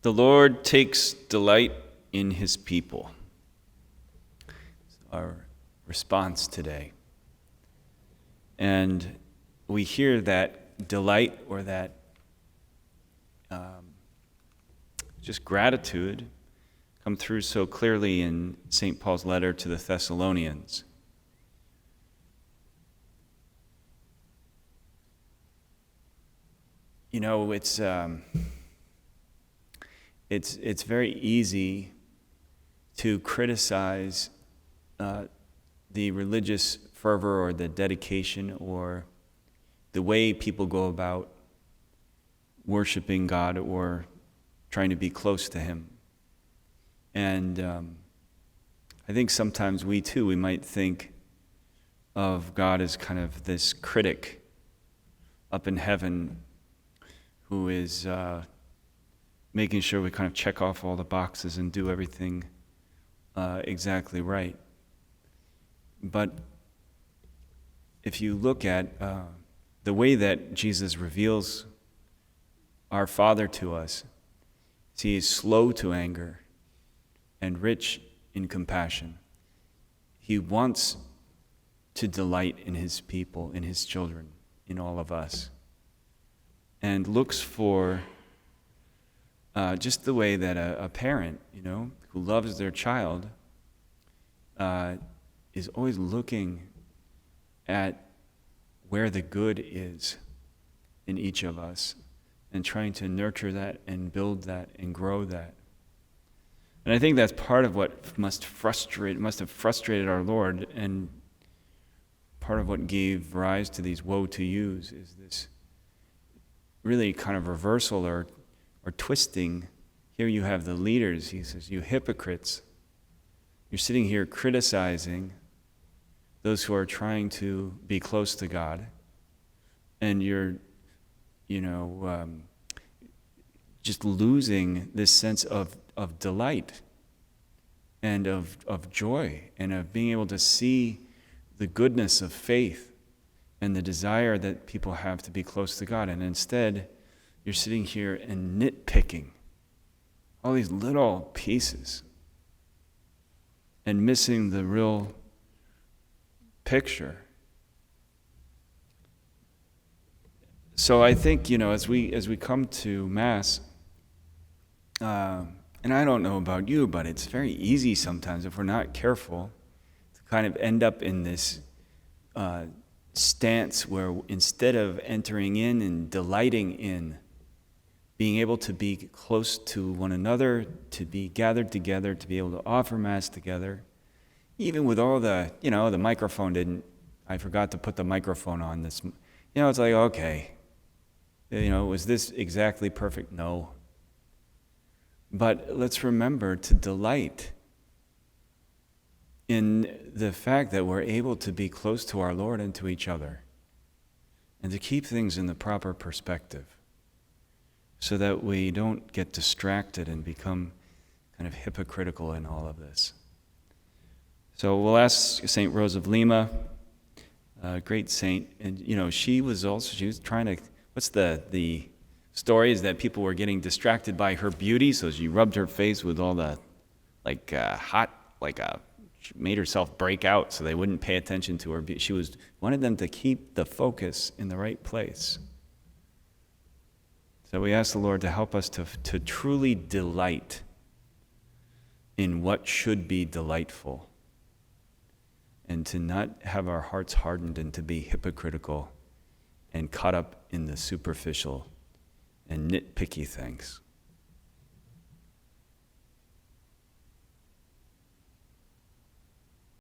The Lord takes delight in his people. Our response today. And we hear that delight or that just gratitude come through so clearly in St. Paul's letter to the Thessalonians. You know, it's very easy to criticize the religious fervor or the dedication or the way people go about worshiping God or trying to be close to him. And I think sometimes we might think of God as kind of this critic up in heaven who is making sure we kind of check off all the boxes and do everything exactly right. But if you look at the way that Jesus reveals our Father to us, he is slow to anger and rich in compassion. He wants to delight in his people, in his children, in all of us, and looks for just the way that a parent, who loves their child, is always looking at where the good is in each of us and trying to nurture that and build that and grow that. And I think that's part of what must have frustrated our Lord, and part of what gave rise to these woe to yous is this really kind of reversal or twisting. Here you have the leaders, he says, you hypocrites. You're sitting here criticizing those who are trying to be close to God, and you're, just losing this sense of delight and of joy and of being able to see the goodness of faith and the desire that people have to be close to God. And instead, you're sitting here and nitpicking all these little pieces and missing the real picture. So I think, as we come to Mass, and I don't know about you, but it's very easy sometimes, if we're not careful, to kind of end up in this stance where instead of entering in and delighting in being able to be close to one another, to be gathered together, to be able to offer Mass together, even with all the, the microphone I forgot to put the microphone on this. It's like, okay, was this exactly perfect? No. But let's remember to delight in the fact that we're able to be close to our Lord and to each other, and to keep things in the proper perspective so that we don't get distracted and become kind of hypocritical in all of this. So we'll ask St. Rose of Lima, a great saint, and she was trying to, what's the story is that people were getting distracted by her beauty, so she rubbed her face with all the she made herself break out so they wouldn't pay attention to her beauty. She wanted them to keep the focus in the right place. So we ask the Lord to help us to truly delight in what should be delightful, and to not have our hearts hardened and to be hypocritical and caught up in the superficial and nitpicky things.